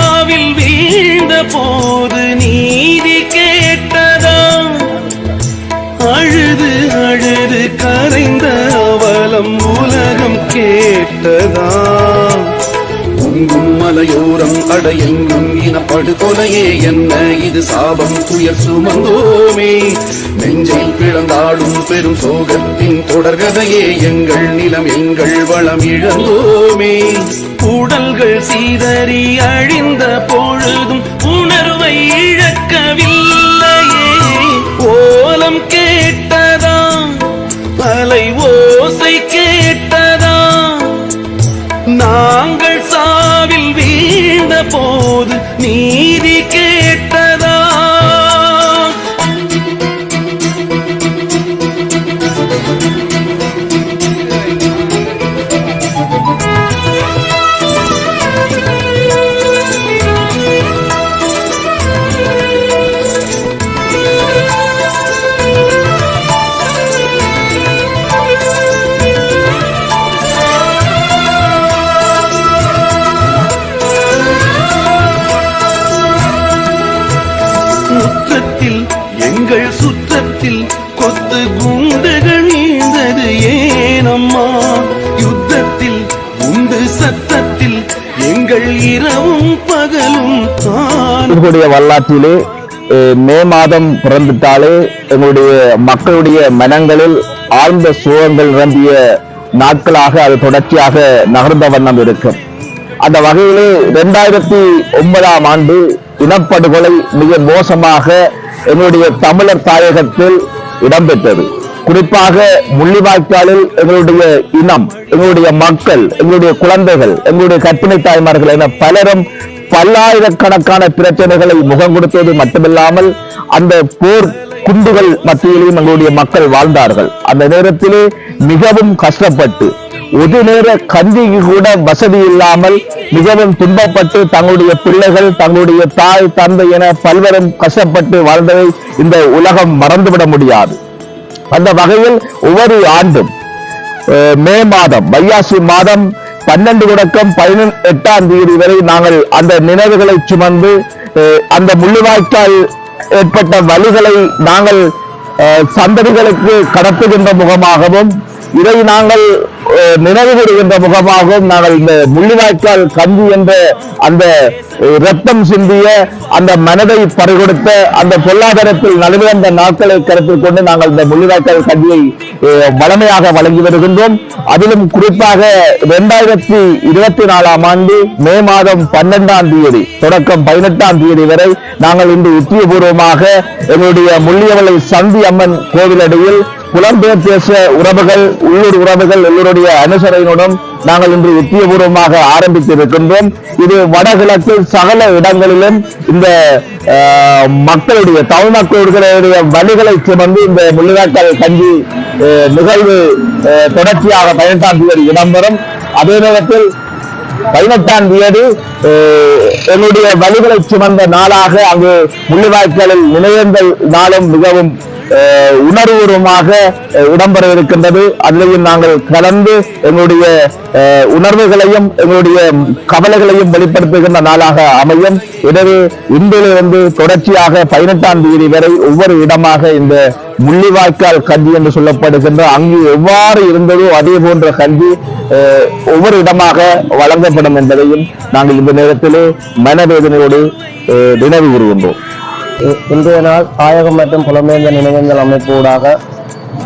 சாவில் வீழ்ந்த போது நீதி கேட்டதா? அழுது அழுது கரைந்த அவலம் உலகம் கேட்டதா? பொங்கும் மலையோரம் அடையெங்கும் இனப்படுகொலையே என்ன இது சாபம் துயர் சுமந்தோமே. நெஞ்சில் பிளந்தாடும் பெரும் சோகத்தின் தொடர்கதையே எங்கள் நிலம் எங்கள் வளம் இழந்தோமே. உடல்கள் சீதறி அழிந்த பொழுதும் உணர்வை இழக்கவில்லையே. ஓலம் கேட்டதா? அலை ஓசை கேட்டதா? நாங்கள் சாவில் வீழ்ந்த போது நீதி கேட்டதா? எங்கள் சுற்றத்தில் கொத்து குண்டுகள் நீந்தது ஏனம்மா? யுத்தத்தில் குண்டு சத்தத்தில் எங்கள் இரவும் பகலும் எங்களுடைய வரலாற்றிலே மே மாதம் பிறந்துட்டாலே எங்களுடைய மக்களுடைய மனங்களில் ஆழ்ந்த சோகங்கள் நிரம்பிய நாட்களாக அது தொடர்ச்சியாக நகர்ந்த வண்ணம் இருக்கும். அந்த வகையிலே 2009ஆம் ஆண்டு இனப்படுகொலை மிக மோசமாக எங்களுடைய தமிழர் தாயகத்தில் இடம்பெற்றது. குறிப்பாக முள்ளிவாய்க்காலில் எங்களுடைய இனம், எங்களுடைய மக்கள், எங்களுடைய குழந்தைகள், எங்களுடைய கர்ப்பிணி தாய்மார்கள் என பலரும் பல்லாயிரக்கணக்கான பிரச்சனைகளை முகம் கொடுத்தது மட்டுமில்லாமல் அந்த போர் குண்டுகள் மத்தியிலும் எங்களுடைய மக்கள் வாழ்ந்தார்கள். அந்த நேரத்திலே மிகவும் கஷ்டப்பட்டு ஒரு நேர கஞ்சிக்கு கூட வசதி இல்லாமல் மிகவும் துன்பப்பட்டு தங்களுடைய பிள்ளைகள், தங்களுடைய தாய் தந்தை என பல்வேறும் கஷ்டப்பட்டு வாழ்ந்ததை இந்த உலகம் மறந்துவிட முடியாது. அந்த வகையில் ஒவ்வொரு ஆண்டும் மே மாதம் வைகாசி மாதம் 12 தொடக்கம் 18ஆம் தேதி வரை நாங்கள் அந்த நினைவுகளை சுமந்து அந்த முள்ளிவாய்க்கால் ஏற்பட்ட வலிகளை நாங்கள் சந்ததிகளுக்கு கடத்துகின்ற முகமாகவும் இதை நாங்கள் நினைவு கூறுகின்ற முகமாகவும் நாங்கள் இந்த முள்ளிவாய்க்கால் கஞ்சி என்ற அந்த ரத்தம் சிந்திய அந்த மனதை பறிகொடுத்த அந்த பொருளாதாரத்தில் நலிவந்த நாட்களை கருத்தில் கொண்டு நாங்கள் இந்த முள்ளிவாய்க்கால் கஞ்சியை வளமையாக வழங்கி வருகின்றோம். அதிலும் குறிப்பாக 2024ஆம் ஆண்டு மே மாதம் 12ஆம் தேதி தொடக்கம் 18ஆம் தேதி வரை நாங்கள் இன்று உத்தியபூர்வமாக எங்களுடைய முள்ளியவளை சந்தி அம்மன் கோவிலடியில் புலம்பெயர் தேச உறவுகள், உள்ளூர் உறவுகள் எல்லோருடைய அனுசரணையுடன் நாங்கள் இன்று உத்தியபூர்வமாக ஆரம்பித்திருக்கின்றோம். இது வடகிழக்கில் சகல இடங்களிலும் இந்த மக்களுடைய தமிழ் மக்களுடைய வழிகளை சுமந்து இந்த முள்ளிவாய்க்கால் கஞ்சி நிகழ்வு தொடர்ச்சியாக 18ஆம் தேதி இடம்பெறும். அதே நேரத்தில் 18ஆம் தேதி என்னுடைய வழிகளை சுமந்த நாளாக அங்கு முள்ளிவாய்க்காலில் நினைவேந்தல் நாளும் மிகவும் உணர்வுபூர்வமாக இடம்பெற இருக்கின்றது. அதிலையும் நாங்கள் கலந்து எங்களுடைய உணர்வுகளையும் எங்களுடைய கவலைகளையும் வெளிப்படுத்துகின்ற நாளாக அமையும். எனவே இன்றிலிருந்து தொடர்ச்சியாக 18ஆம் தேதி வரை ஒவ்வொரு இடமாக இந்த முள்ளிவாய்க்கால் கஞ்சி என்று சொல்லப்படுகின்ற அங்கு எவ்வாறு இருந்ததோ அதே போன்ற கஞ்சி ஒவ்வொரு இடமாக வழங்கப்படும் என்பதையும் நாங்கள் இந்த நேரத்திலே மனவேதனையோடு நினைவு கூறுகின்றோம். இன்றைய நாள் தாயகம் மற்றும் புலம்பெயர்ந்த நினைவேந்தல் அமைப்பு ஊடாக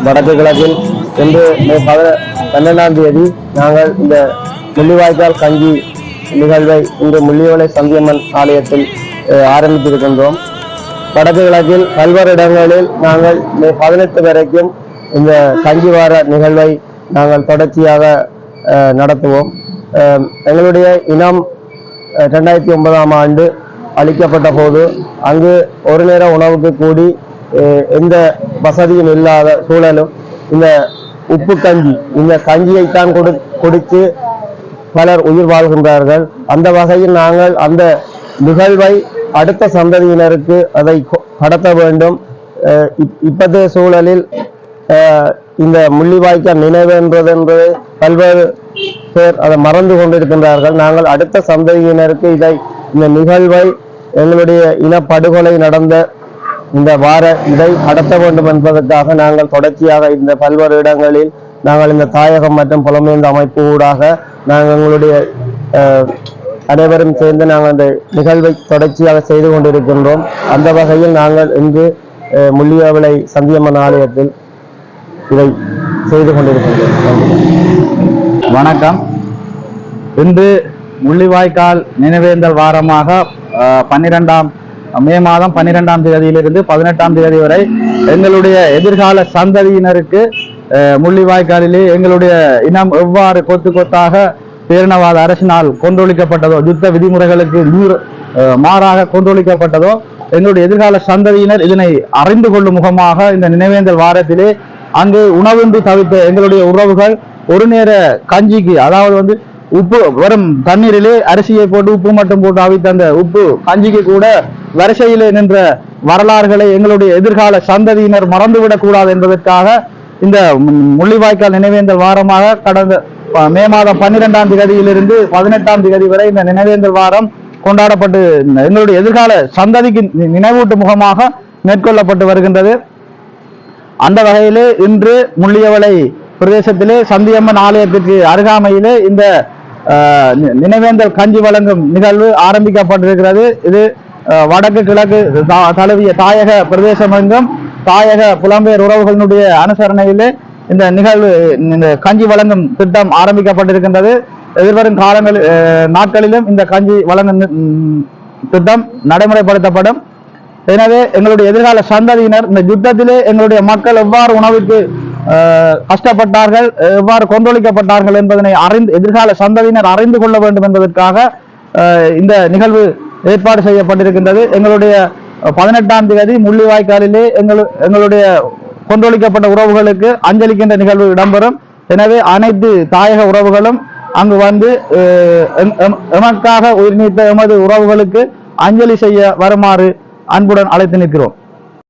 வடக்கு கிழக்கில் இன்று மே 12ஆம் தேதி நாங்கள் இந்த முள்ளிவாய்க்கால் கஞ்சி நிகழ்வை இன்று முள்ளியவளை சந்தியம்மன் ஆலயத்தில் ஆரம்பித்திருக்கின்றோம். வடக்கு கிழக்கில் பல்வேறு இடங்களில் நாங்கள் மே 18 வரைக்கும் இந்த கஞ்சி வார நிகழ்வை நாங்கள் தொடர்ச்சியாக நடத்துவோம். எங்களுடைய இனம் 2009ஆம் ஆண்டு அளிக்கப்பட்ட போது அங்கு ஒரு நேர உணவுக்கு கூடி எந்த வசதியும் இல்லாத சூழலும் இந்த உப்பு கஞ்சி, இந்த கஞ்சியைத்தான் குடித்து பலர் உயிர் வாழ்கின்றார்கள். அந்த வகையில் நாங்கள் அந்த நிகழ்வை அடுத்த சந்ததியினருக்கு அதை கடத்த வேண்டும். இப்போதைய சூழலில் இந்த முள்ளிவாய்க்கால் நினைவு என்பது பல்வேறு பேர் அதை மறந்து கொண்டிருக்கின்றார்கள். நாங்கள் அடுத்த சந்ததியினருக்கு இதை இந்த நிகழ்வை எங்களுடைய இனப்படுகொலை நடந்த இந்த வார இதை நடத்த வேண்டும் என்பதற்காக நாங்கள் தொடர்ச்சியாக இந்த பல்வேறு இடங்களில் நாங்கள் இந்த தாயகம் மற்றும் புலம்பெயர்ந்த அமைப்பு ஊடாக நாங்கள் எங்களுடைய அனைவரும் சேர்ந்து நாங்கள் அந்த நிகழ்வை தொடர்ச்சியாக செய்து கொண்டிருக்கின்றோம். அந்த வகையில் நாங்கள் இன்று முள்ளியவளை சந்தியம்மன் ஆலயத்தில் இதை செய்து கொண்டிருக்கின்றோம். வணக்கம். இன்று முள்ளிவாய்க்கால் நினைவேந்தல் வாரமாக 12ஆம் மே மாதம் 12ஆம் தேதியிலிருந்து 18ஆம் தேதி வரை எங்களுடைய எதிர்கால சந்ததியினருக்கு முள்ளிவாய்க்காலிலே எங்களுடைய இனம் எவ்வாறு கொத்து கொத்தாக பேரினவாத அரசினால் கொன்றொழிக்கப்பட்டதோ, யுத்த விதிமுறைகளுக்கு மாறாக கொன்றொழிக்கப்பட்டதோ, எங்களுடைய எதிர்கால சந்ததியினர் இதனை அறிந்து கொள்ளும் முகமாக இந்த நினைவேந்தல் வாரத்திலே அங்கு உணவின்றி தவித்த எங்களுடைய உறவுகள் ஒரு நேர கஞ்சிக்கு, அதாவது உப்பு வரும் தண்ணீரிலே அரிசியை போட்டு உப்பு மட்டும் போட்டு அவித்த அந்த உப்பு கஞ்சிக்கு கூட வரிசையிலே நின்ற வரலாறுகளை எங்களுடைய எதிர்கால சந்ததியினர் மறந்துவிடக் கூடாது என்பதற்காக இந்த முள்ளிவாய்க்கால் நினைவேந்தல் வாரமாக கடந்த மே மாதம் 12ஆம் தேதியிலிருந்து 18ஆம் தேதி வரை இந்த நினைவேந்தல் வாரம் கொண்டாடப்பட்டு எங்களுடைய எதிர்கால சந்ததிக்கு நினைவூட்டு முகமாக மேற்கொள்ளப்பட்டு வருகின்றது. அந்த வகையிலே இன்று முள்ளியவளை பிரதேசத்திலே சந்தியம்மன் ஆலயத்திற்கு அருகாமையிலே இந்த நினைவேந்தல் கஞ்சி வழங்கும் நிகழ்வு ஆரம்பிக்கப்பட்டிருக்கிறது. இது வடக்கு கிழக்கு தழுவிய தாயக பிரதேசம் எங்கும் தாயக புலம்பெயர் உறவுகளினுடைய அனுசரணையிலே இந்த நிகழ்வு, இந்த கஞ்சி வழங்கும் திட்டம் ஆரம்பிக்கப்பட்டிருக்கின்றது. எதிர்வரும் நாட்களிலும் இந்த கஞ்சி வழங்கும் திட்டம் நடைமுறைப்படுத்தப்படும். எனவே எங்களுடைய எதிர்கால சந்ததியினர் இந்த யுத்தத்திலே எங்களுடைய மக்கள் எவ்வாறு உணவுக்கு கஷ்டப்பட்டார்கள், எவ்வாறு கொன்றொழிக்கப்பட்டார்கள் என்பதனை எதிர்கால சந்ததியினர் அறிந்து கொள்ள வேண்டும் என்பதற்காக இந்த நிகழ்வு ஏற்பாடு செய்யப்பட்டிருக்கின்றது. எங்களுடைய 18ஆம் தேதி முள்ளிவாய்க்காலிலே எங்களுடைய கொன்றொழிக்கப்பட்ட உறவுகளுக்கு அஞ்சலிக்கின்ற நிகழ்வு இடம்பெறும். எனவே அனைத்து தாயக உறவுகளும் அங்கு வந்து எமக்காக உயிர் நீத்த எமது உறவுகளுக்கு அஞ்சலி செய்ய வருமாறு அன்புடன் அழைத்து நிற்கிறோம்.